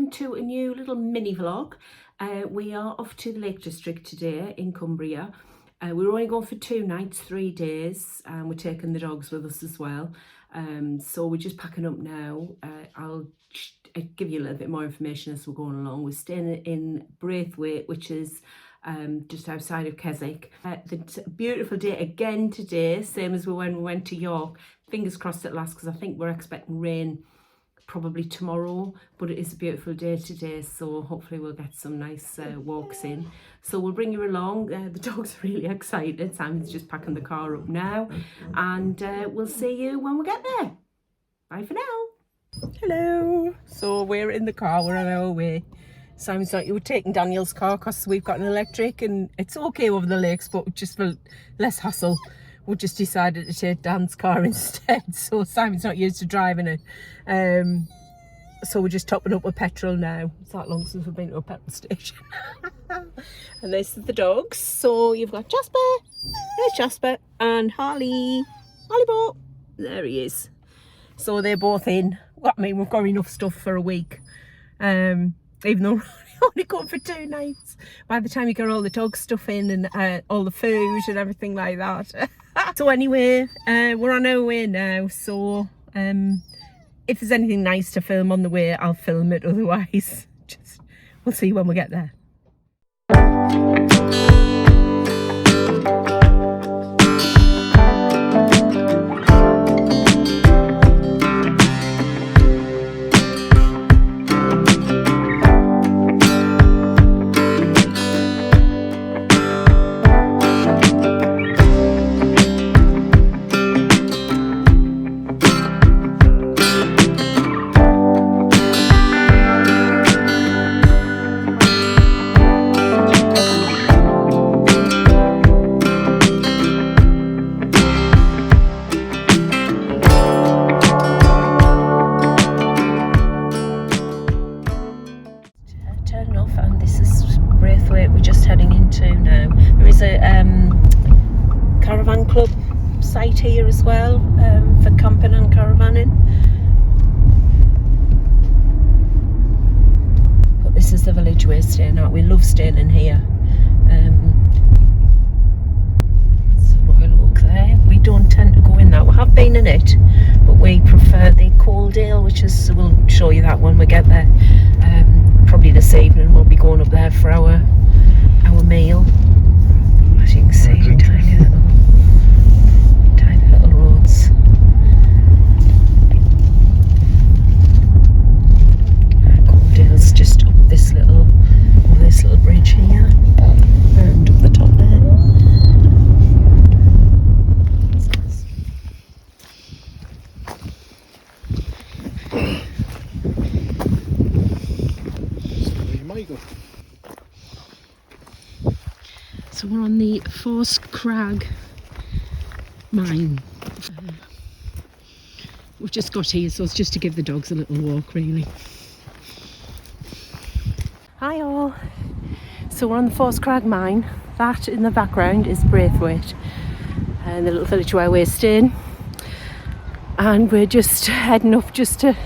welcome to a new little mini vlog. We are off to the Lake District today in Cumbria. We're only going for 2 nights, 3 days, and we're taking the dogs with us as well. So we're just packing up now. I'll give you a little bit more information as we're going along. We're staying in Braithwaite, which is just outside of Keswick. It's a beautiful day again today, same as when we went to York. Fingers crossed at last, because I think we're expecting rain probably tomorrow, but it is a beautiful day today, so hopefully we'll get some nice walks in. So we'll bring you along. The dogs are really excited. Simon's just packing the car up now, and we'll see you when we get there. Bye for now. Hello. So we're in the car, we're on our way. Simon's not, you were taking Daniel's car because we've got an electric and it's okay over the lakes, but just for less hassle, we just decided to take Dan's car instead. So Simon's not used to driving it. So we're just topping up with petrol now. It's that long since we've been to a petrol station. And this is the dogs. So you've got Jasper, there's Jasper, and Harley Boat. There he is. So they're both in. I mean, we've got enough stuff for a week. Even though we're only going for 2 nights. By the time you get all the dog stuff in and all the food and everything like that. So anyway, we're on our way now. So if there's anything nice to film on the way, I'll film it. Otherwise, we'll see when we get there. Turning off, and this is Braithwaite we're just heading into now. There is a caravan club site here as well, for camping and caravanning. But this is the village we're staying at. We love staying in here. It's Royal Oak there. We don't tend to go in that. We have been in it, but we prefer the Coaldale, which is, we'll show you that when we get there. Probably this evening we'll be going up there for our meal. As you can see, tiny little roads. Coaldale's just up this little bridge here, and up the top there. So we're on the Force Crag mine. We've just got here, so it's just to give the dogs a little walk, really. Hi all. So we're on the Force Crag mine. That in the background is Braithwaite, and the little village where we're staying. And we're just heading up, just a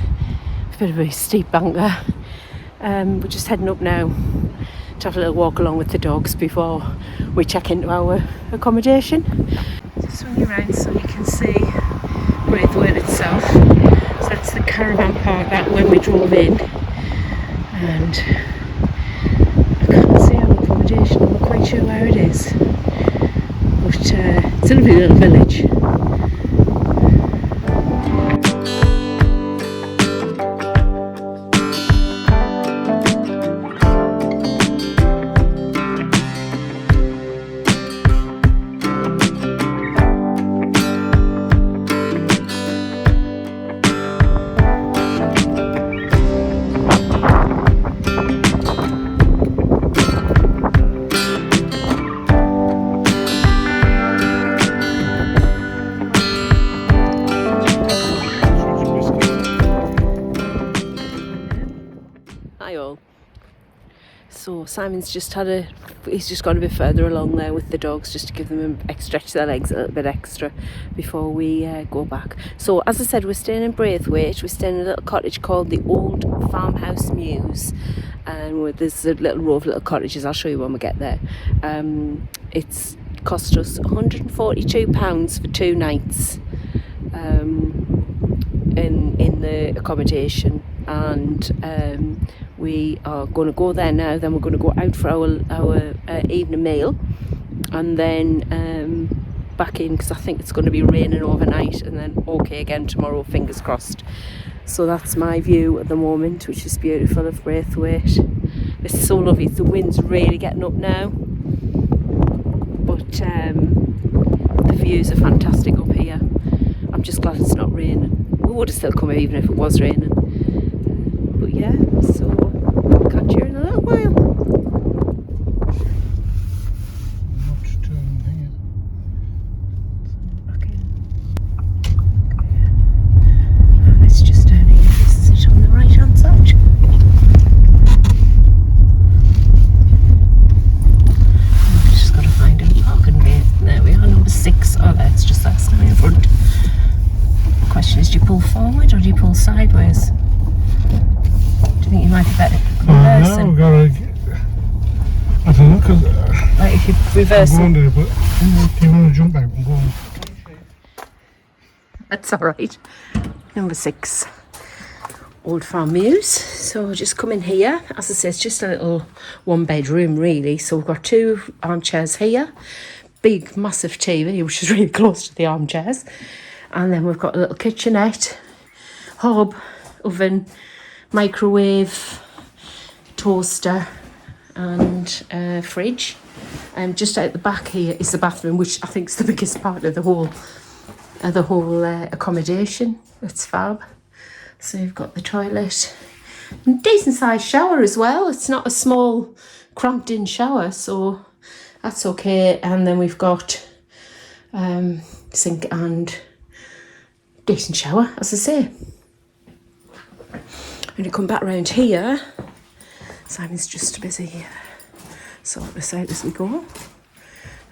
bit of a steep bank there. We're just heading up now to have a little walk along with the dogs before we check into our accommodation. Just swing you around so you can see Braithwaite itself. So that's the caravan park that when we drove in, and I can't see our accommodation. I'm not quite sure where it is, but it's a lovely little village. So Simon's just he's just gone a bit further along there with the dogs, just to give them stretch their legs a little bit extra before we go back. So as I said, we're staying in Braithwaite. We're staying in a little cottage called the Old Farmhouse Mews, and there's a little row of little cottages. I'll show you when we get there. It's cost us £142 for 2 nights in the accommodation, and we are going to go there now. Then we're going to go out for our evening meal, and then back in, because I think it's going to be raining overnight, and then okay again tomorrow, fingers crossed. So that's my view at the moment, which is beautiful, of Braithwaite. It's so lovely. The wind's really getting up now, but the views are fantastic up here. I'm just glad it's not raining. We would have still come even if it was raining. But yeah, so I'll catch you in a little while. It's just down here, this is on the right hand side. I've just got to find a parking bay. There we are, number 6. Oh, that's just us now in front. The question is, do you pull forward or do you pull sideways? Do you think you might be better reversing? I don't know, because like if you reverse it, but if you want to jump out and go on. That's alright. Number 6, Old Farm Mews. So just come in here. As I say, it's just a little 1-bedroom really. So we've got 2 armchairs here, big massive TV which is really close to the armchairs, and then we've got a little kitchenette, hob, oven, microwave, toaster, and fridge. And just out the back here is the bathroom, which I think is the biggest part of the whole accommodation. It's fab. So you've got the toilet, and decent sized shower as well. It's not a small cramped in shower, so that's okay. And then we've got sink and decent shower, as I say. I'm going to come back round here. Simon's just busy sort this out as we go.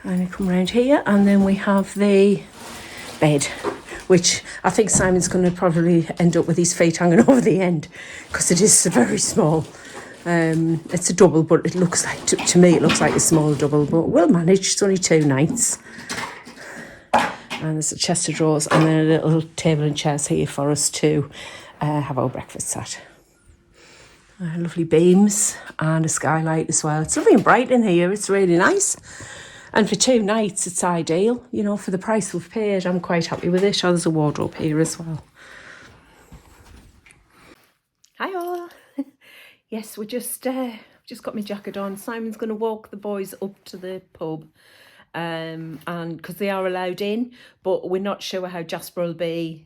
And I come round here, and then we have the bed, which I think Simon's going to probably end up with his feet hanging over the end, because it is very small. It's a double, but it looks like, to me, it looks like a small double, but we'll manage. It's only 2 nights. And there's a chest of drawers, and then a little table and chairs here for us to have our breakfast at. Lovely beams and a skylight as well. It's lovely and bright in here. It's really nice. And for 2 nights, it's ideal. You know, for the price we've paid, I'm quite happy with it. Oh, there's a wardrobe here as well. Hi all. Yes, we just got my jacket on. Simon's going to walk the boys up to the pub. And because they are allowed in, but we're not sure how Jasper will be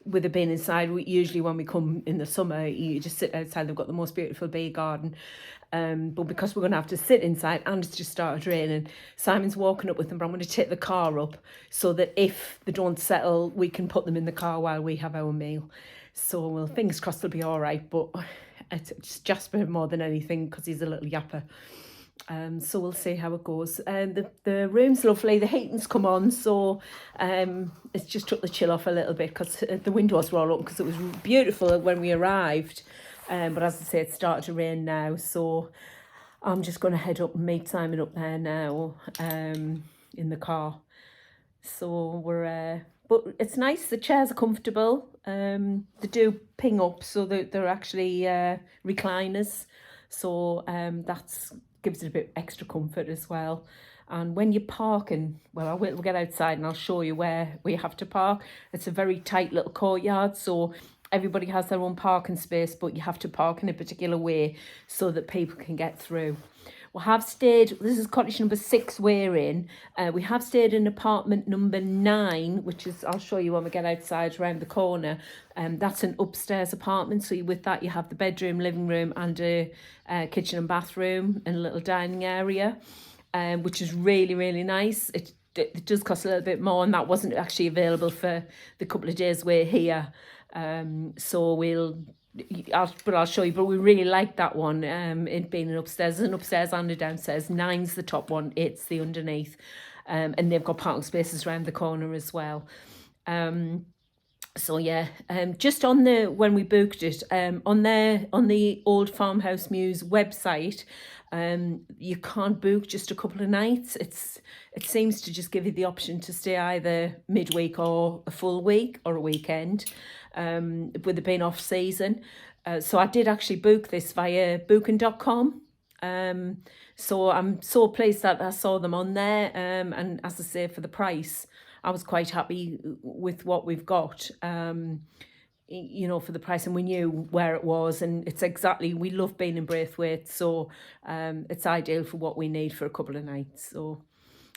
with it being inside. Usually when we come in the summer, you just sit outside. They've got the most beautiful beer garden, but because we're going to have to sit inside and it's just started raining, Simon's walking up with them, but I'm going to take the car up so that if they don't settle, we can put them in the car while we have our meal. So well, fingers crossed they'll be all right, but it's Jasper more than anything because he's a little yapper. So we'll see how it goes. The room's lovely. The heating's come on, so it's just took the chill off a little bit because the windows were all open because it was beautiful when we arrived. But as I say, it's started to rain now, so I'm just going to head up and meet Simon up there now in the car. So but it's nice. The chairs are comfortable. They do ping up, so they're actually recliners. So that's gives it a bit extra comfort as well. And when you're parking, well, we'll get outside and I'll show you where we have to park. It's a very tight little courtyard, so everybody has their own parking space, but you have to park in a particular way so that people can get through. We have stayed, this is cottage number 6 we're in. We have stayed in apartment number 9, which is, I'll show you when we get outside around the corner. That's an upstairs apartment. So with that, you have the bedroom, living room and a kitchen and bathroom and a little dining area, which is really, really nice. it does cost a little bit more, and that wasn't actually available for the couple of days we're here. So I'll show you. But we really like that one. It being an upstairs, there's an upstairs and a downstairs. 9's the top one, 8's the underneath, and they've got parking spaces around the corner as well. So yeah, just on when we booked it, on the Old Farmhouse Mews website, you can't book just a couple of nights. It seems to just give you the option to stay either midweek or a full week or a weekend, with it being off season. So I did actually book this via booking.com. So I'm so pleased that I saw them on there. And as I say, for the price, I was quite happy with what we've got, you know, for the price, and we knew where it was, and it's exactly, we love being in Braithwaite, so it's ideal for what we need for a couple of nights. So,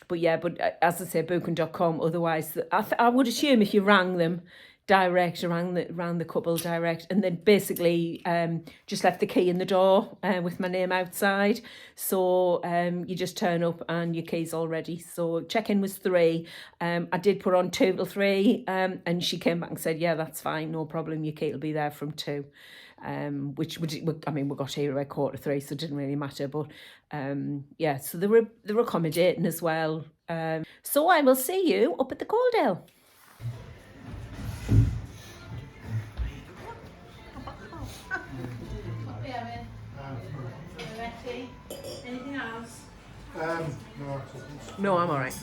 but yeah, but as I say, booking.com, otherwise, I would assume if you rang them direct, rang the couple direct, and then basically just left the key in the door with my name outside, so you just turn up and your key's all ready. So check-in was 3. I did put on 2 till 3, and she came back and said, yeah, that's fine, no problem, your key will be there from 2. Which I mean, we got here at 2:45, so it didn't really matter. But yeah, so they're accommodating as well. So I will see you up at the Coaldale. Anything else? No, I'm all right.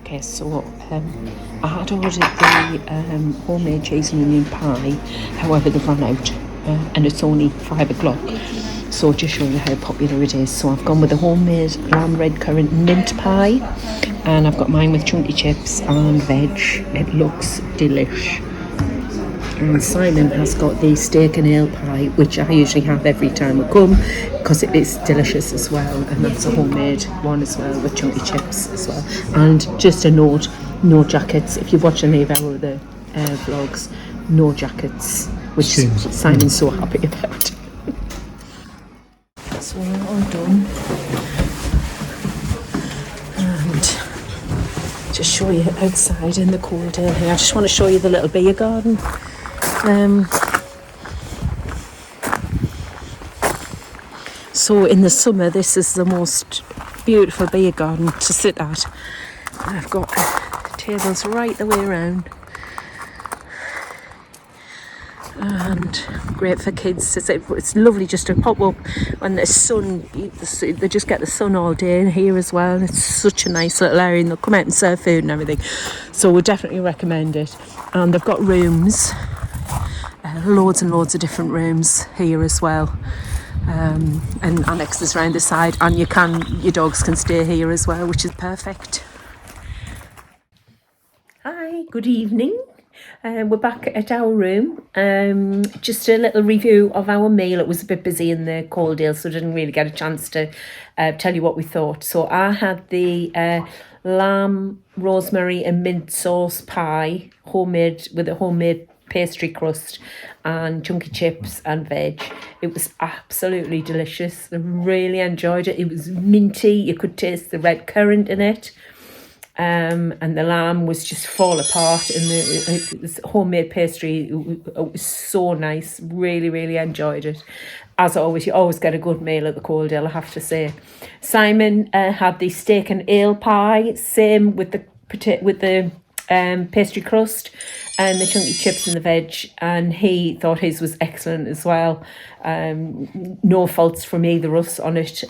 Okay, so I had ordered the homemade cheese and onion pie, however they've run out, and it's only 5 o'clock, so just showing you how popular it is. So I've gone with the homemade lamb red currant mint pie, and I've got mine with chunky chips and veg. It looks delish. And Simon has got the steak and ale pie, which I usually have every time I come, because it is delicious as well, and that's a homemade one as well with chunky chips as well. And just a note, no jackets. If you've watched any of our other vlogs, no jackets, which Simon's so happy about. So we're all done, and just show you outside in the Coaldale here. I just want to show you the little beer garden. So in the summer, this is the most beautiful beer garden to sit at. I've got tables right the way around, and great for kids to sit. It's lovely just to pop up when the sun, they just get the sun all day in here as well. It's such a nice little area, and they'll come out and serve food and everything, so we definitely recommend it. And they've got rooms, loads and loads of different rooms here as well, and annexes around the side, and your dogs can stay here as well, which is perfect. Hi, good evening. We're back at our room. Just a little review of our meal. It was a bit busy in the Caldale, so I didn't really get a chance to tell you what we thought. So I had the lamb, rosemary and mint sauce pie, homemade with a homemade pastry crust and chunky chips and veg. It was absolutely delicious. I really enjoyed it. It was minty. You could taste the red currant in it. And the lamb was just fall apart in the homemade pastry. It was so nice. Really, really enjoyed it. As always, you always get a good meal at the Caldale, I have to say. Simon had the steak and ale pie, same with the pastry crust and the chunky chips and the veg, and he thought his was excellent as well. No faults from either of us on it.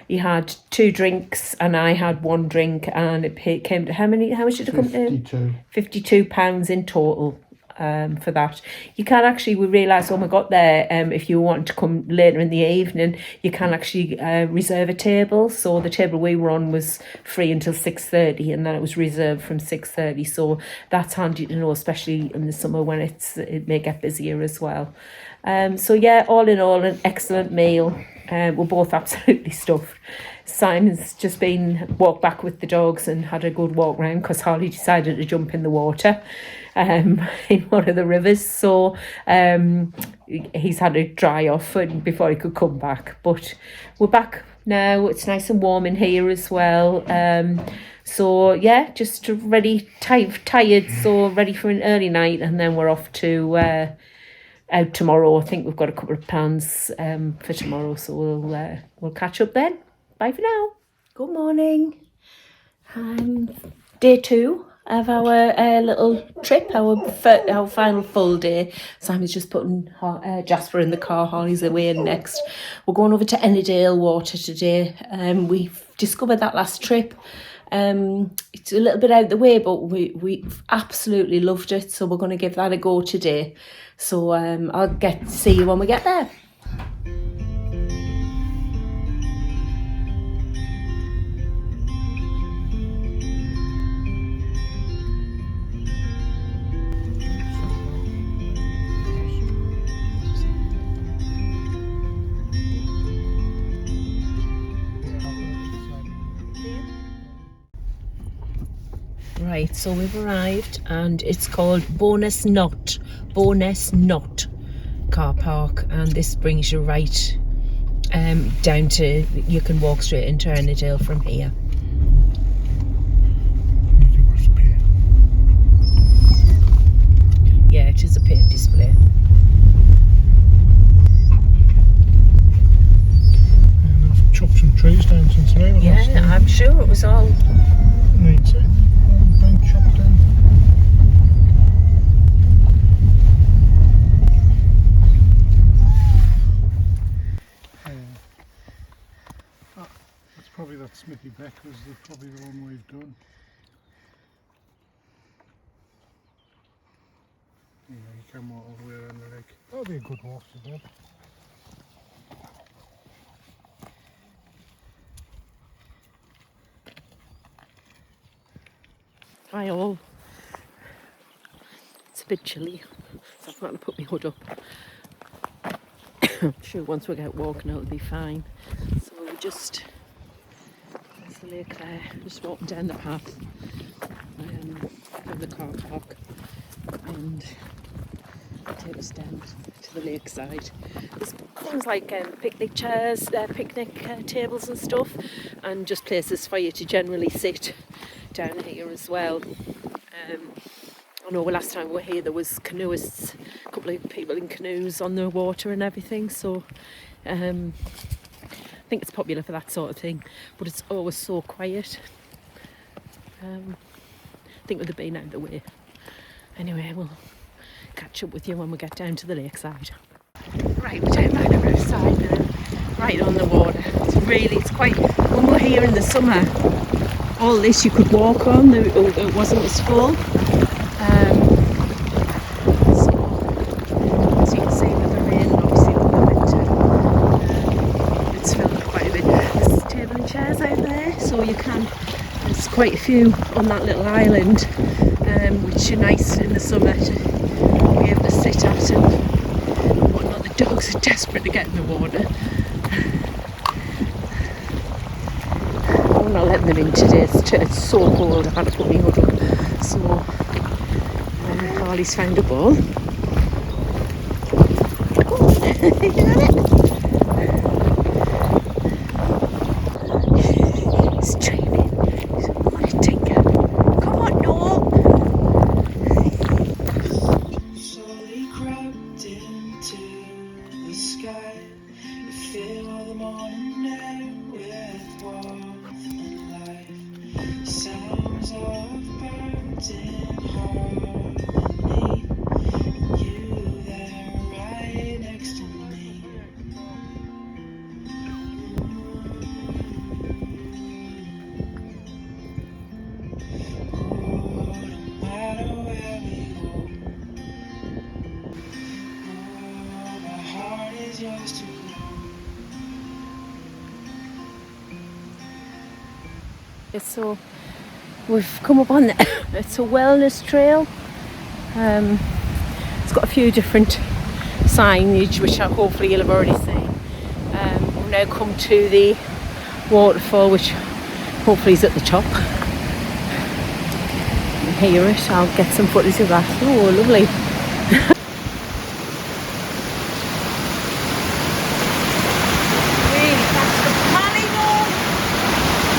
He had 2 drinks and I had 1 drink, and it came to how much did it come to? £52 in total. For that, you can actually, we realised when we got there, if you want to come later in the evening, you can actually reserve a table. So the table we were on was free until 6:30, and then it was reserved from 6:30. So that's handy to know, especially in the summer when it may get busier as well. So yeah, all in all, an excellent meal. We're both absolutely stuffed. Simon's just been walked back with the dogs and had a good walk round because Harley decided to jump in the water in one of the rivers. So he's had to dry off before he could come back. But we're back now. It's nice and warm in here as well. So yeah, just ready, tired, so ready for an early night, and then we're off to out tomorrow. I think we've got a couple of plans for tomorrow, so we'll catch up then. Bye for now. Good morning. Day 2 of our little trip, our final full day. Simon's just putting Jasper in the car. Harley's away in next. We're going over to Ennerdale Water today. We've discovered that last trip. It's a little bit out the way, but we've absolutely loved it. So we're going to give that a go today. So I'll get to see you when we get there. Right, so we've arrived and it's called Bonus Knot car park, and this brings you right down to, you can walk straight into Ennerdale from here. Yeah, it is a paint display. And I've chopped some trees down since I was last Yeah, I'm sure it was all needs it. Been chopped down. That's probably that Smithy Beck was probably the one we've done. Yeah, you can walk all the way around the lake. That'll be a good walk to bed. Hi all. It's a bit chilly, so I'm going to put my hood up. I'm sure once we get walking it'll be fine. So we just, there's the lake there, just walking down the path from the car park, and take us down to the lakeside. There's things like picnic chairs, picnic tables and stuff, and just places for you to generally sit down here as well. I know last time we were here there was canoeists, a couple of people in canoes on the water and everything, so I think it's popular for that sort of thing, but it's always so quiet. I think with the being out of the way. Anyway, we'll catch up with you when we get down to the lakeside. Right, we're down by the riverside now, right on the water. It's quite, when we're here in the summer, all this you could walk on, it wasn't as full. So, as you can see with the rain, obviously with the winter, it's filled up quite a bit. There's table and chairs out there, so you can, there's quite quite a few on that little island, which are nice in the summer to be able to sit at and whatnot. The dogs are desperate to get in the water. I'm not letting them in today, it's so cold. I've had to put my hood up. So Carly's found a ball. You got it? He's training. He's a bloody tinker. Come on, Noel. Slowly crept into the sky. You fill the morning air with warmth and life. Sounds of birds in harmony. You there right next to me. No matter where we go, my heart is yours to grow. So we've come up on it's a wellness trail. It's got a few different signage which hopefully you'll have already seen. We've now come to the waterfall, which hopefully is at the top. You can hear it. I'll get some footage of that. Oh, lovely. Really fast. Molly, no!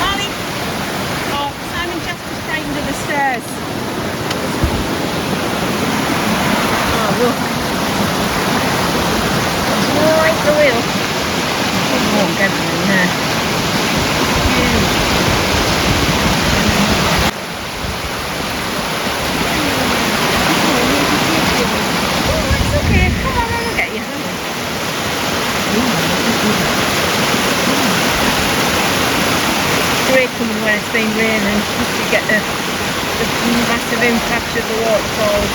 Molly! Oh, Simon just was frightened of the stairs. Oh, look. Right the wheel. Oh, get it in there. Oh, it's okay. Come on, I'll get you. Great coming when it's been raining. You get the massive impact of the waterfalls.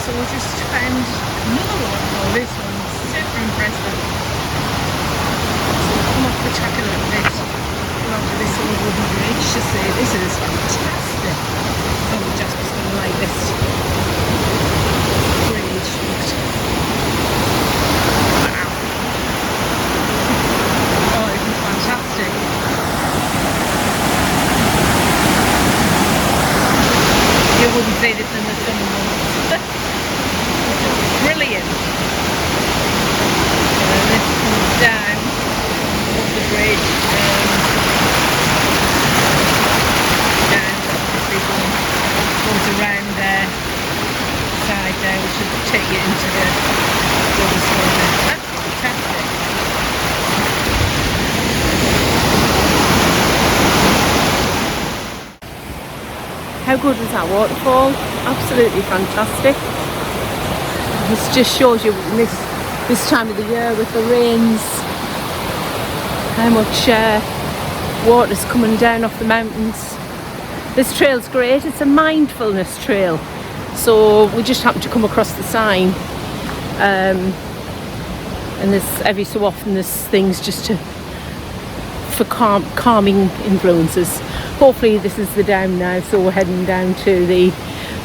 So we just found another waterfall. This one's super impressive. So we'll come off the track a little bit onto this old wooden bridge to see. This is fantastic. Oh, Jasper's going to like this bridge. Wow. Oh, it was fantastic. You wouldn't see this in the summer months. Brilliant. And this comes down off the bridge down this big one, goes around there, side there, which will take you into the waterfall. That's fantastic. How good was that waterfall? Absolutely fantastic. This just shows you this time of the year with the rains, how much water's coming down off the mountains. This trail's great. It's a mindfulness trail. So we just happened to come across the sign, and there's every so often there's things just for calming influences. Hopefully this is the down now, so we're heading down to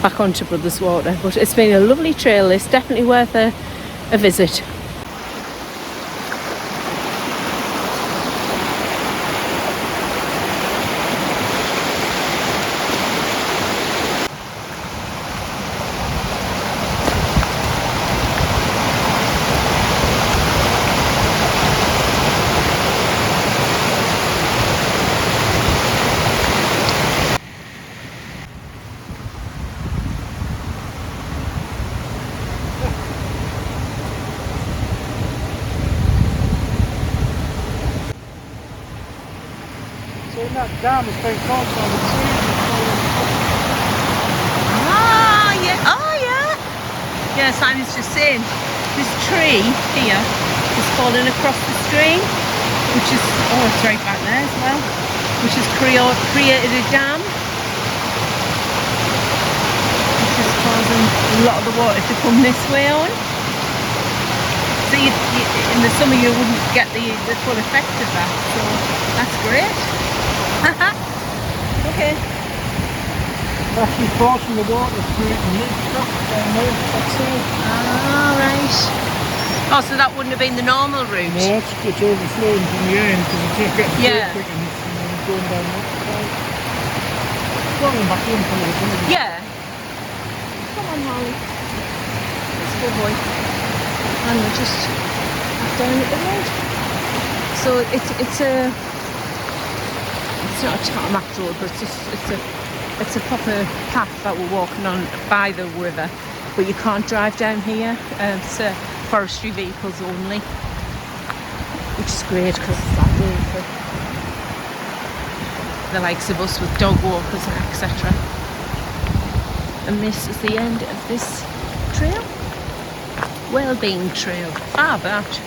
back onto Brothers Water. But it's been a lovely trail. It's definitely worth a visit. That dam has been caused by the trees. Ah, yeah. Oh, yeah. Yes, I was just saying, this tree here is falling across the stream, which is, oh, it's right back there as well, which has created a dam, which is causing a lot of the water to come this way on. So in the summer you wouldn't get the full effect of that. So that's great. Okay. Actually forcing the water through it and mid stuff down there. That's all. Ah, right. Oh, so that wouldn't have been the normal route? No, it's overflowing from the end because it's not getting Yeah. through quick and it's going down that side. Going back in for it, isn't it? Yeah. Come on, Molly. That's a good boy. And we're just down at the road. So it's not a tarmac road, but it's a proper path that we're walking on by the river. But you can't drive down here. It's forestry vehicles only, which is great because it's that way for the likes of us with dog walkers and etc. And this is the end of this trail. Wellbeing Trail. Fab out.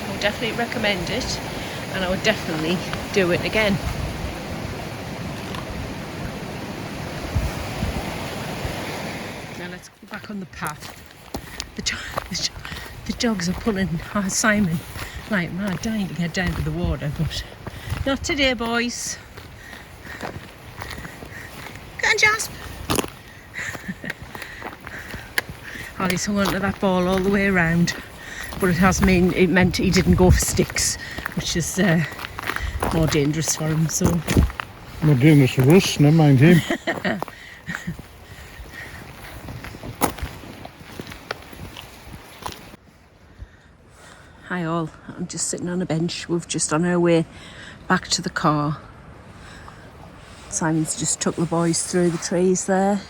I would definitely recommend it, and I would definitely do it again. Now let's go back on the path. The dogs are pulling Simon like mad, dying to get down to the water, but not today, boys. Go on, Jasp. Ollie's hung onto that ball all the way around, but it meant he didn't go for sticks, which is more dangerous for him. So More dangerous for us, never mind him. hi all, I'm just sitting on a bench. We've just on our way back to the car. Simon's just took the boys through the trees there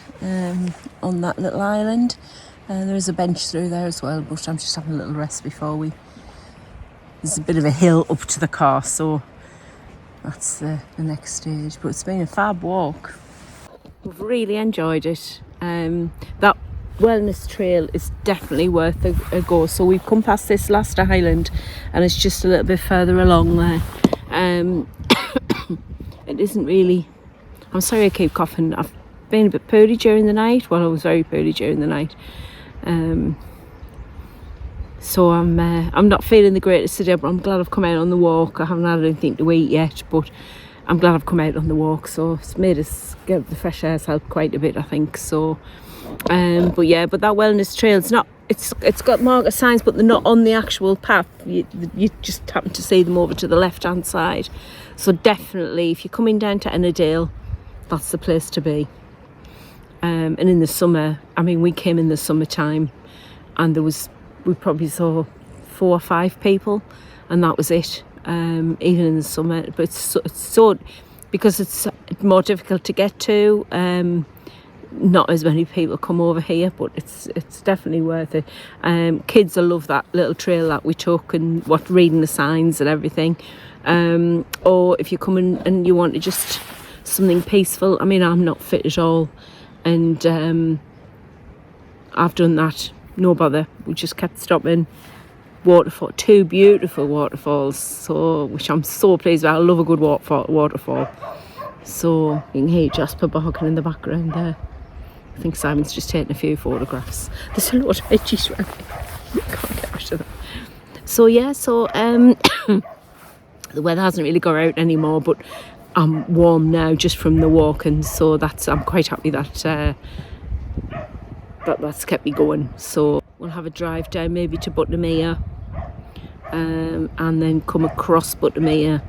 on that little island. There is a bench through there as well, but I'm just having a little rest before there's a bit of a hill up to the car, so that's the next stage. But it's been a fab walk. We've really enjoyed it. That wellness trail is definitely worth a go. So we've come past this last island and it's just a little bit further along there. It isn't really, I'm sorry I keep coughing. I've been a bit poorly during the night. Well, I was very poorly during the night. So I'm not feeling the greatest today, but I'm glad I've come out on the walk. I haven't had anything to eat yet, but I'm glad I've come out on the walk. So it's made us get the fresh air's helped quite a bit, I think. So but that wellness trail, it's got marker signs, but they're not on the actual path. You just happen to see them over to the left hand side. So definitely, if you're coming down to Ennerdale, that's the place to be. And in the summer, I mean, we came in the summertime, and we probably saw 4 or 5 people, and that was it. Even in the summer, but it's so because it's more difficult to get to. Not as many people come over here, but it's definitely worth it. Kids will love that little trail that we took and reading the signs and everything. Or if you're coming and you want to just something peaceful, I mean, I'm not fit at all, and I've done that, no bother. We just kept stopping. 2 beautiful waterfalls, which I'm so pleased with. I love a good waterfall. So you can hear Jasper barking in the background there. I think Simon's just taking a few photographs. There's a lot of veggies around here. Can't get out of that. So the weather hasn't really got out anymore, but I'm warm now just from the walk, and so I'm quite happy that that's kept me going. So we'll have a drive down maybe to Buttermere, and then come across Buttermere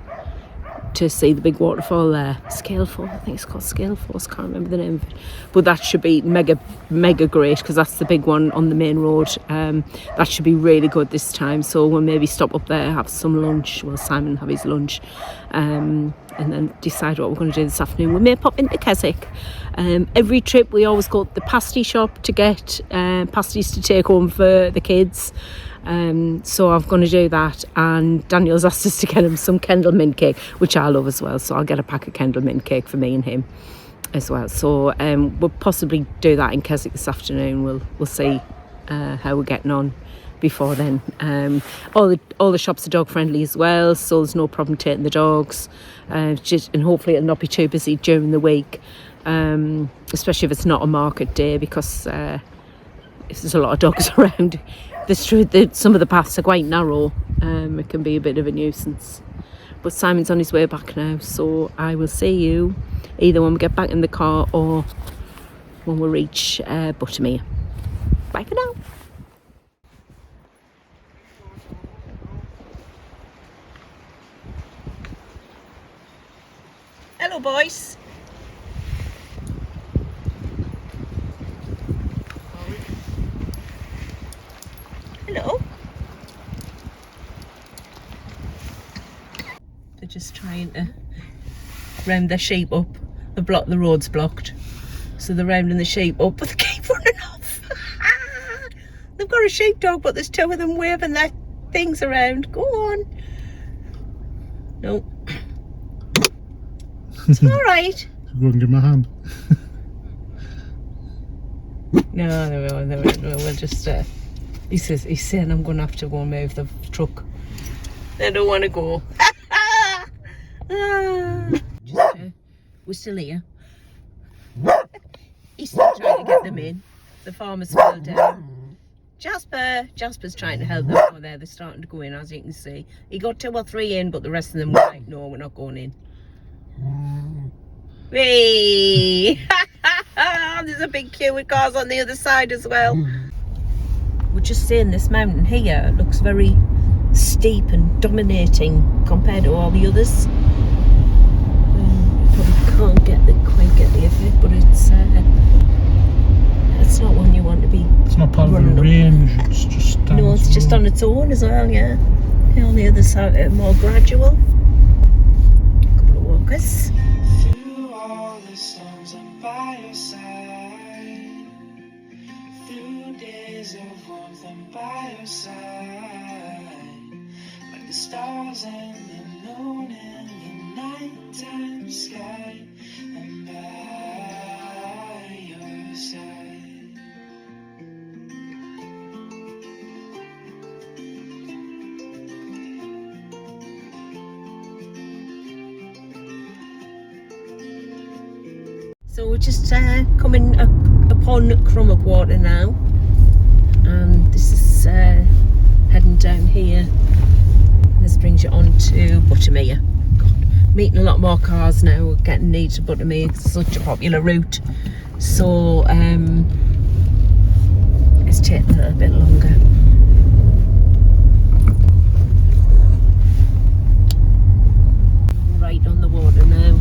to see the big waterfall there. Scalefall, I think it's called Scalefall, I can't remember the name of it, but that should be mega great because that's the big one on the main road. That should be really good this time, so we'll maybe stop up there, have some lunch, Simon have his lunch, and then decide what we're going to do this afternoon. We may pop into Keswick. Every trip we always go to the pasty shop to get pasties to take home for the kids. So I'm going to do that, and Daniel's asked us to get him some Kendal mint cake, which I love as well, so I'll get a pack of Kendal mint cake for me and him as well. So we'll possibly do that in Keswick this afternoon. We'll see how we're getting on before then. All the shops are dog friendly as well, so there's no problem taking the dogs, and hopefully it'll not be too busy during the week, especially if it's not a market day, because if there's a lot of dogs around, Some of the paths are quite narrow. It can be a bit of a nuisance. But Simon's on his way back now, so I will see you either when we get back in the car or when we reach Buttermere. Bye for now. Hello, boys. Hello. They're just trying to round their sheep up. The road's blocked, so they're rounding the sheep up, but they keep running off. They've got a sheepdog, but there's two of them waving their things around. Go on. No. It's all right. Go and give him a hand. No, we'll just. He's saying I'm going to have to go and move the truck. They don't want to go. We're still here. He's still trying to get them in. The farmer's fell down. Jasper's trying to help them. Oh, they're starting to go in, as you can see. He got 2 or 3 in, but the rest of them were like, no, we're not going in. Hey! There's a big queue with cars on the other side as well. We're just seeing this mountain here. It looks very steep and dominating compared to all the others. Probably can't quite get the effect, but it's not one you want to be. It's not part of the range. It's just no, it's just on its own as well. Yeah, on the other side, more gradual. A couple of walkers. Through all the storms, I'm by your side. Through days of warmth, I'm by your side. Like the stars and the moon and the nighttime sky, I'm by your side. So we're just coming upon Crummock Water now, and this is heading down here. This brings you on to Buttermere. God, meeting a lot more cars now. We're getting near to Buttermere. It's such a popular route, so it's taking a little bit longer. Right on the water now.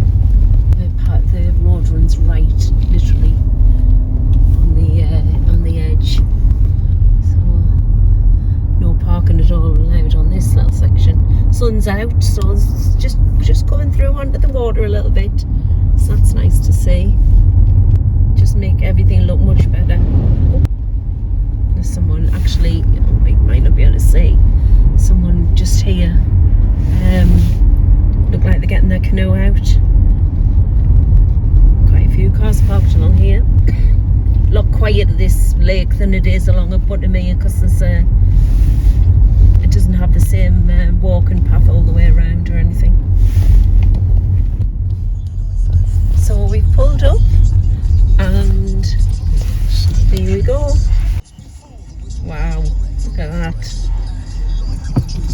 The road runs right, literally on the edge. So no parking at all allowed on this little section. Sun's out, so it's just coming through onto the water a little bit. So that's nice to see. Just make everything look much better. Oh, there's someone actually. You might not be able to see. Someone just here. Look like they're getting their canoe out. Few cars parked along here. A lot quieter this lake than it is along at Buttermere, because it doesn't have the same walking path all the way around or anything. So we've pulled up and here we go. Wow, look at that.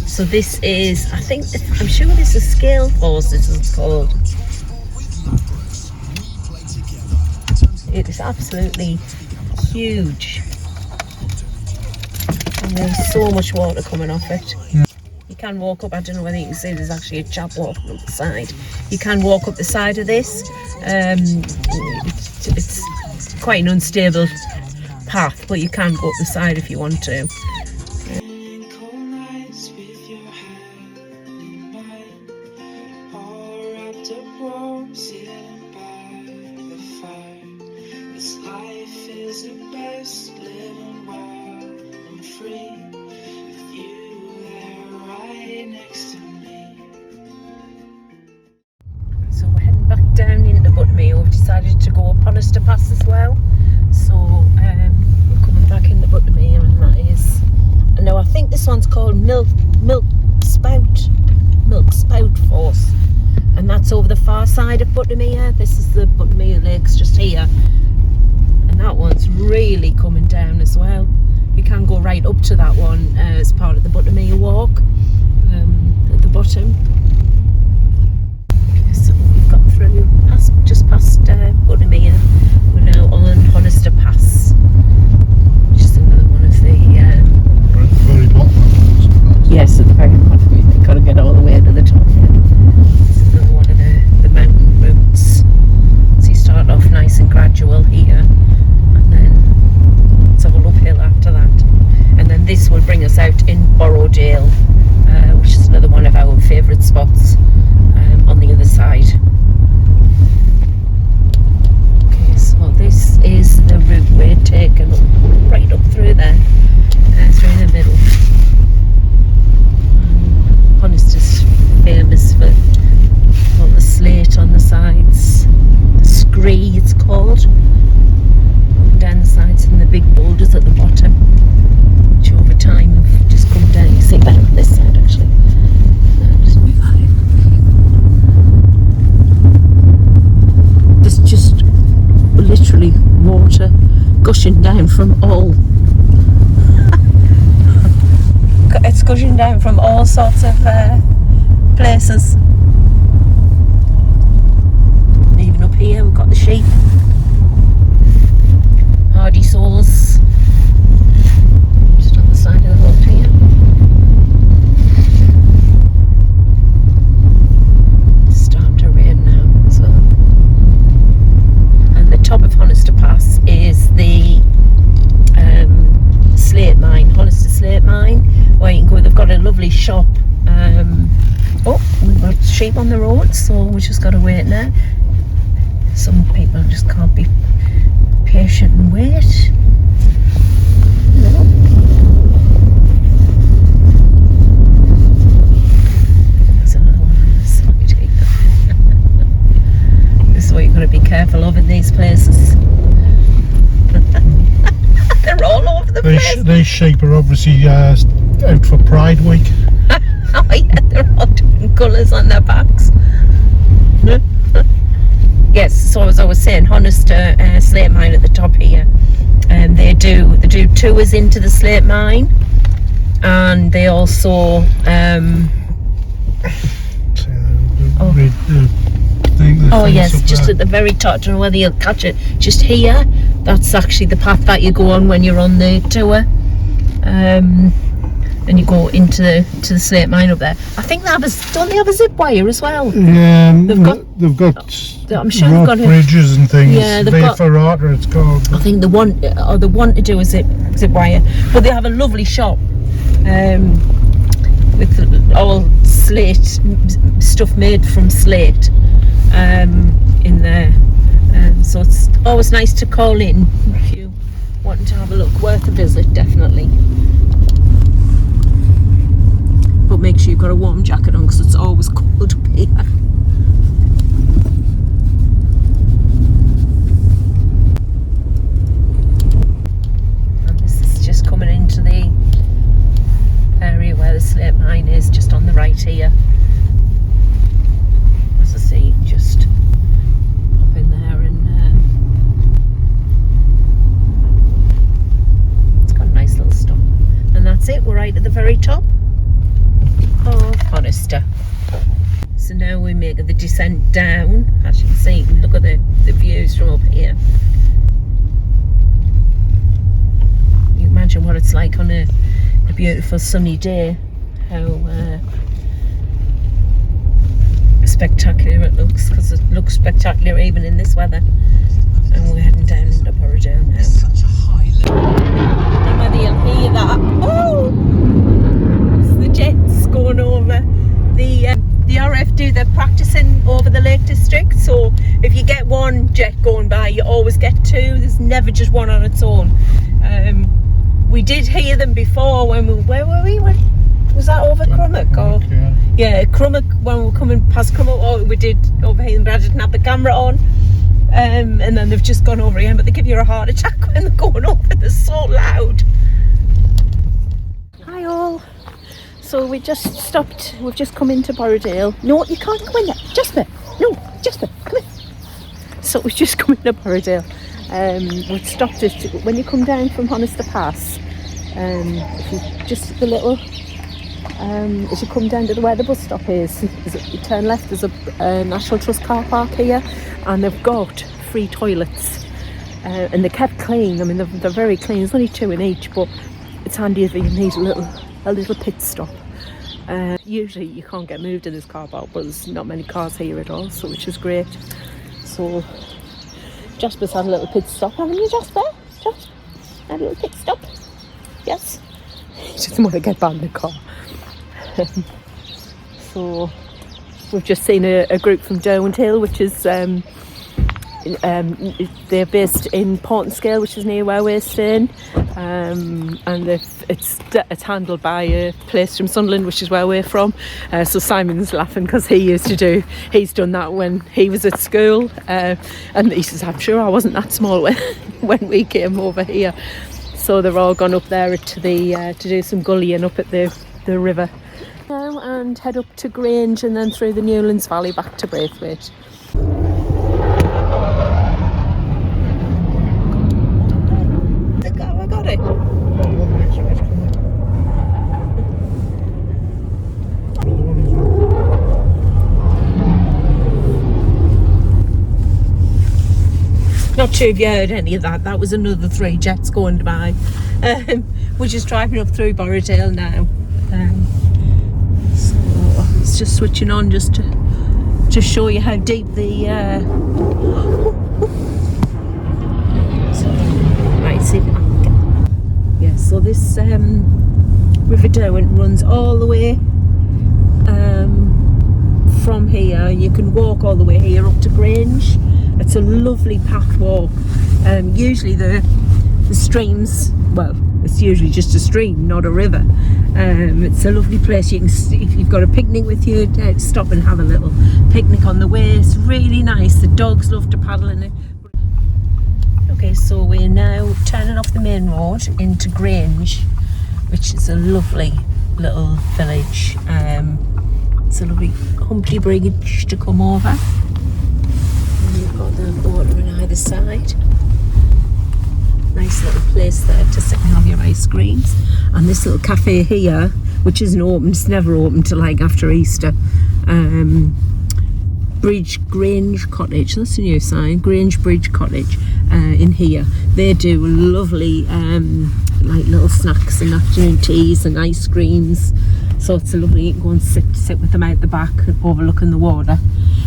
So this is, I'm sure this is Scale Force, this is it's called. It is absolutely huge, and there's so much water coming off it. Yeah. You can walk up, I don't know whether you can see, there's actually a chap walking up the side. You can walk up the side of this. It's quite an unstable path, but you can go up the side if you want to. Decided to go up Honester Pass as well, so we're coming back into Buttermere, and that is, and now I think this one's called Milk Spout Force, and that's over the far side of Buttermere. This is the Buttermere Lakes just here, and that one's really coming down as well. You can go right up to that one as part of the Buttermere walk at the bottom. Okay, so we've got through just past Buttermere. We're now on Honister Pass, which is another one of the We're at the very bottom. yes, at the very bottom. You've got to get all the way to the top. It's another one of the mountain routes. So you start off nice and gradual here, and then it's all uphill after that. And then this will bring us out in Borrowdale, which is another one of our favourite spots on the other side. Okay, so this is the route we're taking right up through there, through the middle. Honister's famous for all the slate on the sides, the scree it's called, down the sides, and the big boulders at the bottom, which over time have just come down. You see better on this side actually. There's just literally water gushing down from all it's gushing down from all sorts of places. Even up here we've got the sheep, hardy souls, just on the side of the road here. It's starting to rain now as well. And the top of Honister Pass is the slate mine, Honister slate mine, where you can go. They've got a lovely shop. Oh, we've got sheep on the road, so we just got to wait now. Some people just can't be patient and wait. No. There's another one on this side here. This is what you've got to be careful of in these places. They're all over the place. These sheep are obviously out for Pride Week. Oh yeah, they're all different colours on their backs. Yes, so as I was saying, Honister slate mine at the top here, and they do tours into the slate mine, and they also oh yes, just at the very top. I don't know whether you'll catch it. Just here, that's actually the path that you go on when you're on the tour. And you go into the slate mine up there. I think don't they have a zip wire as well? Yeah, they've got I'm sure they've got bridges and things. Yeah, they've got ferrata, it's called. I think they want to do a zip wire, but they have a lovely shop with all slate stuff made from slate in there. So it's always nice to call in if you wanting to have a look. Worth a visit, definitely. But make sure you've got a warm jacket on because it's always cold up here. And this is just coming into the area where the slate mine is, just on the right here. As I say, just pop in there and it's got a nice little stop. And that's it, we're right at the very top of Honister. So now we make the descent down. As you can see, look at the views from up here. You imagine what it's like on a beautiful sunny day, how spectacular it looks, because it looks spectacular even in this weather. And we're heading down into Borrowdale now. Such a high level. Whether you'll hear that. Oh! The jets going over the RF do their practicing over the Lake District, so if you get one jet going by you always get two. There's never just one on its own. We did hear them before when where were we? Was that over Crummock? Or yeah, Crummock, when we were coming past Crummock. Oh, we did overhear them, but I didn't have the camera on. And then they've just gone over again, but they give you a heart attack when they're going over. They're so loud. Hi all. So we just stopped, we've just come into Borrowdale. No, you can't come in there. Jasper, no, Jasper, come in. So we've just come into Borrowdale. We've stopped it, when you come down from Honister Pass, If you just the little, as you come down to where the bus stop is, you turn left, there's a National Trust car park here, and they've got free toilets, and they're kept clean. I mean, they're very clean. There's only 2 in each, but it's handy if you need a little pit stop. Usually you can't get moved in this car park, but there's not many cars here at all, so which is great. So Jasper's had a little pit stop, haven't you, Jasper? Jasper, had a little pit stop. Yes. He doesn't want to get back in the car. So we've just seen a group from Derwent Hill, which is they're based in Portinscale, which is near where we're staying, and it's handled by a place from Sunderland, which is where we're from. So Simon's laughing because he's done that when he was at school, and he says, I'm sure I wasn't that small when we came over here. So they're all gone up there to do some gullying up at the river now, and head up to Grange and then through the Newlands Valley back to Braithwaite. I got it. Not sure if you heard any of that. That was another 3 jets going by. We're just driving up through Borrowdale now. So it's just switching on just to show you how deep the right, see if I can get. Yeah, so this River Derwent runs all the way from here. You can walk all the way here up to Grange. It's a lovely path walk. Usually the streams, well, it's usually just a stream, not a river. It's a lovely place. You can see, if you've got a picnic with you, stop and have a little picnic on the way. It's really nice. The dogs love to paddle in it. Okay, so we're now turning off the main road into Grange, which is a lovely little village. It's a lovely humpty bridge to come over. You've got the water on either side. Nice little place there to sit and have your ice creams. And this little cafe here, which isn't open, it's never open till like after Easter. Grange Cottage, that's a new sign. Grange Bridge Cottage in here. They do lovely like little snacks and afternoon teas and ice creams. So it's a lovely, you can go and sit with them out the back overlooking the water.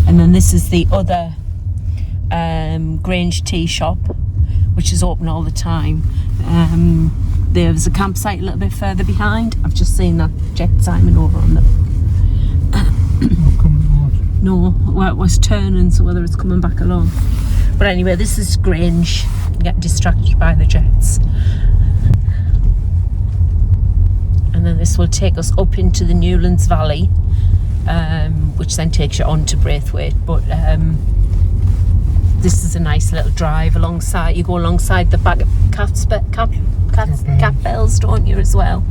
And then this is the other Grange tea shop, which is open all the time. There's a campsite a little bit further behind. I've just seen that jet Simon over on the no, well, it was turning, so whether it's coming back along. But anyway, this is Grange. You get distracted by the jets. And then this will take us up into the Newlands Valley, which then takes you on to Braithwaite. But this is a nice little drive alongside. You go alongside the back of cat bells, don't you, as well?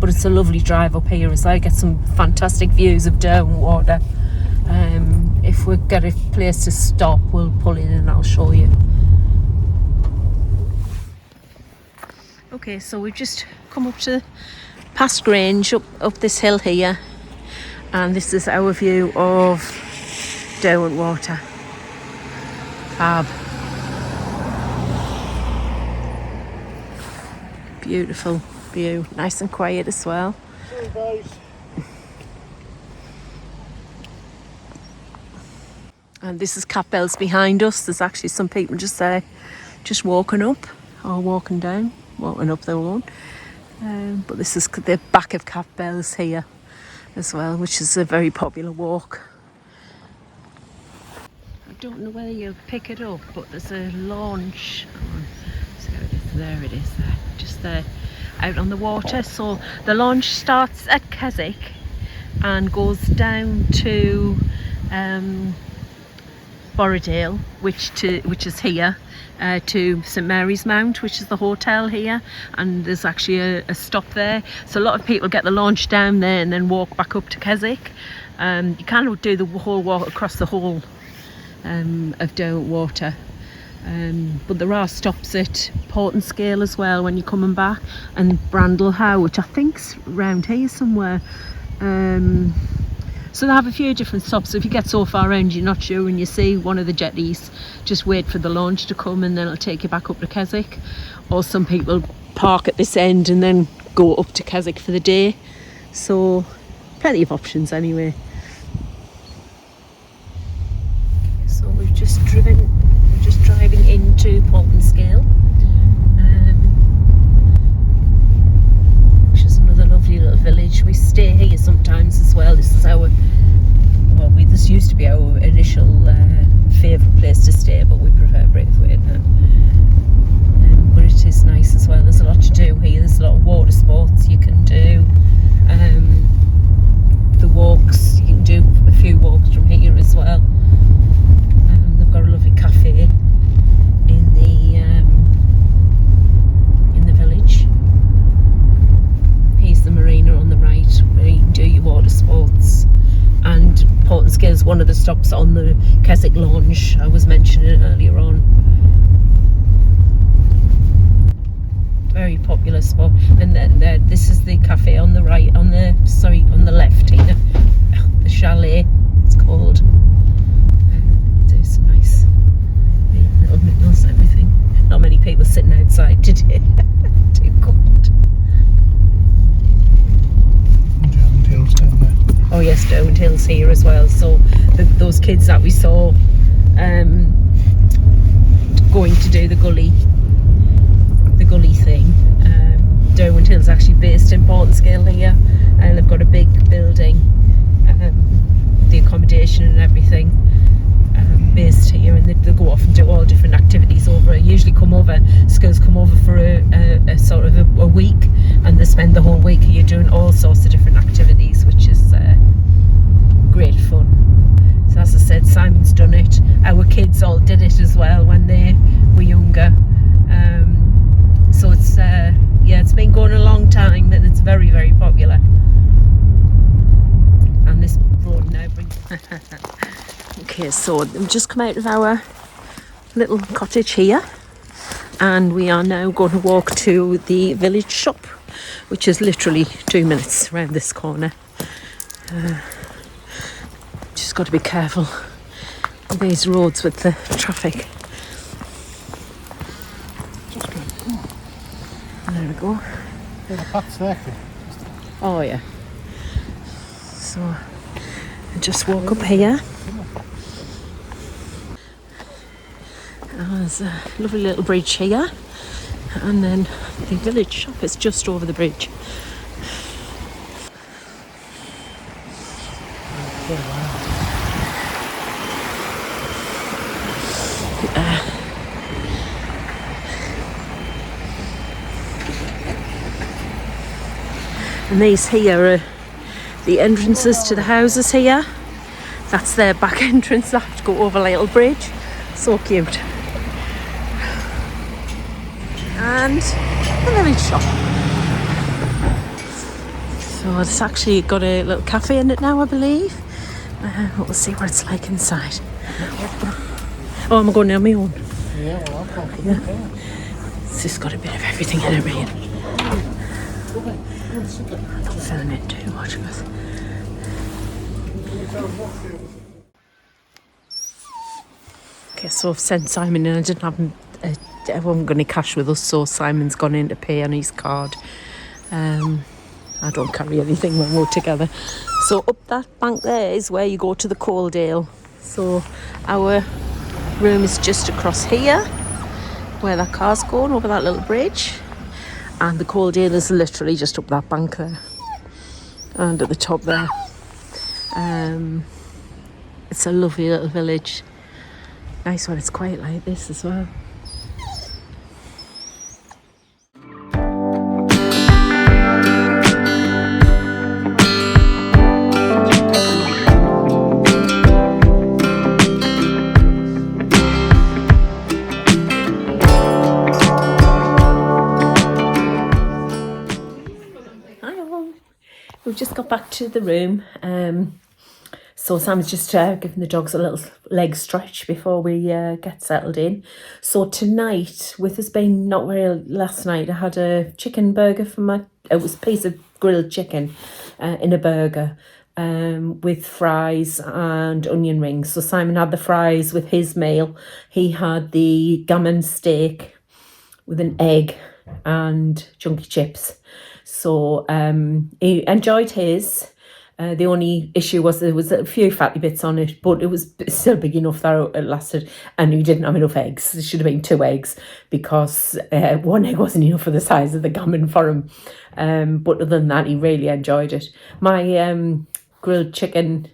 But it's a lovely drive up here as well. Get some fantastic views of Derwent water. If we get a place to stop, we'll pull in and I'll show you. Okay, so we've just come up to past Grange, up this hill here, and this is our view of Derwent water. Fab. Beautiful view, nice and quiet as well. Hey guys. And this is Cat Bells behind us. There's actually some people just there, just walking up or walking down. Walking up their own. But this is the back of Cat Bells here as well, which is a very popular walk. I don't know whether you'll pick it up, but there's a launch. So there it is, there, just there, out on the water. So the launch starts at Keswick and goes down to Borrowdale, which is here, to St Mary's Mount, which is the hotel here, and there's actually a stop there. So a lot of people get the launch down there and then walk back up to Keswick. You can't do the whole walk across the whole of Derwent water, But there are stops at Portinscale as well when you're coming back, and Brandlehow, which I think's round here somewhere. So they have a few different stops. So if you get so far around you're not sure and you see one of the jetties, just wait for the launch to come and then it'll take you back up to Keswick. Or some people park at this end and then go up to Keswick for the day. So plenty of options anyway. So we're just driving into Portinscale, which is another lovely little village. We stay here sometimes as well. This is this used to be our initial favourite place to stay, but we prefer Braithwaite now. But it is nice as well. There's a lot to do here. There's a lot of water sports you can do. The walks, you can do a few walks from here as well. They've got a lovely cafe in the village. Here's the marina on the right where you can do your water sports. And Portinscale is one of the stops on the Keswick launch I was mentioning earlier on. Very popular spot. And then this is the cafe on the right, on the left here. The chalet, it's called. There's some nice little windows and everything. Not many people sitting outside today. Too cold. Derwent Hills down there. Oh yes, Derwent Hills here as well. So those kids that we saw going to do the gully thing. Derwent Hills actually based in Portinscale here, and they've got a big building, the accommodation and everything based here, and they go off and do all different activities over. Schools come over for a sort of a week, and they spend the whole week here doing all sorts of different activities, which is great fun. So as I said, Simon's done it. Our kids all did it as well when they were younger. So it's it's been going a long time, and it's very, very popular. And this road now brings okay, so we've just come out of our little cottage here, and we are now going to walk to the village shop, which is literally 2 minutes around this corner. Just got to be careful on these roads with the traffic. There we go. Yeah, the path's there. Oh yeah. So I just walk up here. There's a lovely little bridge here, and then the village shop is just over the bridge. And these here are the entrances to the houses here. That's their back entrance. They have to go over a little bridge. So cute. And the village shop. So it's actually got a little cafe in it now, I believe. We'll see what it's like inside. Oh, I'm going on my own. Yeah, well, I've got Yeah. It's just got a bit of everything in it, really. I'm not filling it too much, because okay, so I've sent Simon in. I didn't have I wasn't going to cash with us, so Simon's gone in to pay on his card. I don't carry anything when we're together. So up that bank there is where you go to the Coaldale. So our room is just across here, where that car's going over that little bridge. And the Coaldale is literally just up that bank there, and at the top there. It's a lovely little village. Nice when it's quiet like this as well. We've just got back to the room. So Sam's just giving the dogs a little leg stretch before we get settled in. So tonight, with us being not very last night, I had a chicken burger for it was a piece of grilled chicken in a burger with fries and onion rings. So Simon had the fries with his meal. He had the gammon steak with an egg and chunky chips. So he enjoyed his. The only issue was there was a few fatty bits on it, but it was still big enough that it lasted, and he didn't have enough eggs. There should have been 2 eggs because 1 egg wasn't enough for the size of the gammon for him. But other than that, he really enjoyed it. My grilled chicken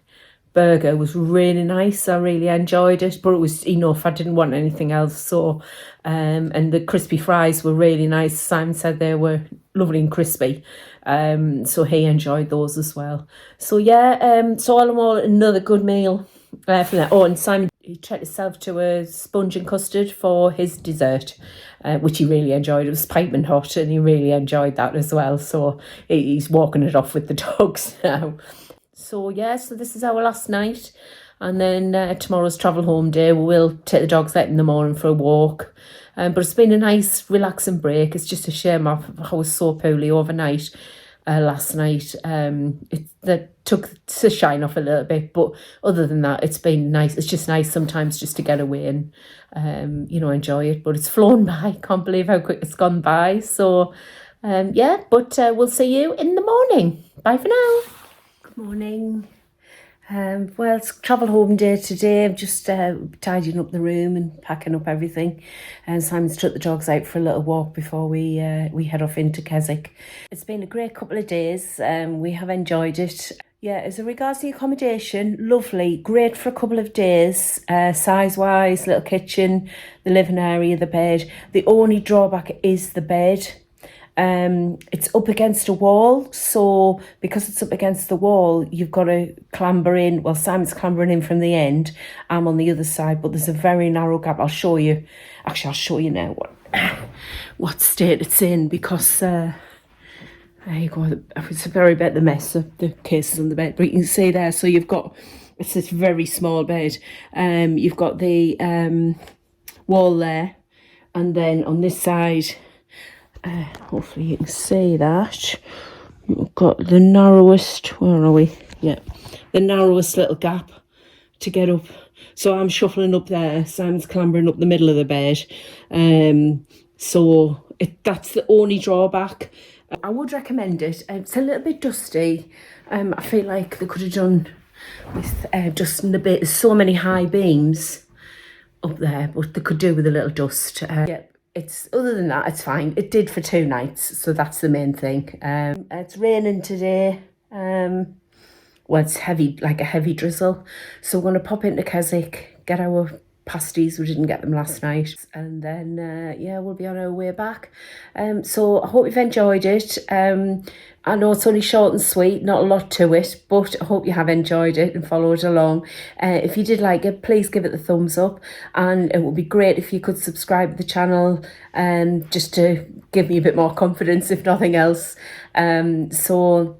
burger was really nice. I really enjoyed it, but it was enough. I didn't want anything else. So and the crispy fries were really nice. Simon said they were lovely and crispy, so he enjoyed those as well. So yeah, so all in all, another good meal from that. Oh, and Simon, he treated himself to a sponge and custard for his dessert, which he really enjoyed. It was piping hot and he really enjoyed that as well. So he's walking it off with the dogs now. So yeah, so this is our last night, and then tomorrow's travel home day. We will take the dogs out in the morning for a walk, but it's been a nice relaxing break. It's just a shame I was so poorly overnight last night. That took the shine off a little bit, but other than that, it's been nice. It's just nice sometimes just to get away and enjoy it. But it's flown by. Can't believe how quick it's gone by. So yeah, but we'll see you in the morning. Bye for now. Morning. Well, it's travel home day today. I'm just tidying up the room and packing up everything, and Simon's took the dogs out for a little walk before we head off into Keswick. It's been a great couple of days. We have enjoyed it. Yeah, as regards the accommodation, lovely, great for a couple of days, size-wise, little kitchen, the living area, the bed. The only drawback is the bed. It's up against a wall, so because it's up against the wall, you've got to clamber in. Well, Simon's clambering in from the end. I'm on the other side, but there's a very narrow gap. I'll show you. Actually, I'll show you now what state it's in, because there you go. It's a very bit the mess of the cases on the bed, but you can see there. So it's this very small bed. You've got the wall there, and then on this side. Hopefully you can see that we've got the narrowest, where are we? Yeah, the narrowest little gap to get up. So I'm shuffling up there, Simon's clambering up the middle of the bed. So that's the only drawback. I would recommend it. It's a little bit dusty. I feel like they could have done with dusting a bit. There's so many high beams up there, but they could do with a little dust. Yeah. Other than that, it's fine. It did for 2 nights, so that's the main thing. It's raining today. Well, it's heavy, like a heavy drizzle. So we're going to pop into Keswick, get our pasties. We didn't get them last night, and then yeah, we'll be on our way back. So I hope you've enjoyed it. I know it's only short and sweet, not a lot to it, but I hope you have enjoyed it and followed along. If you did like it, please give it the thumbs up, and it would be great if you could subscribe to the channel, just to give me a bit more confidence, if nothing else. So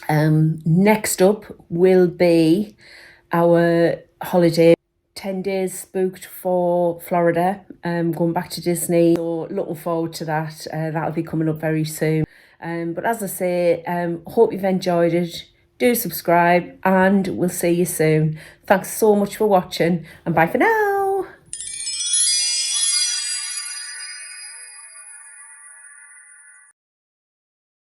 next up will be our holiday. 10 days booked for Florida, going back to Disney. So looking forward to that. That'll be coming up very soon. But as I say, hope you've enjoyed it. Do subscribe, and we'll see you soon. Thanks so much for watching, and bye for now.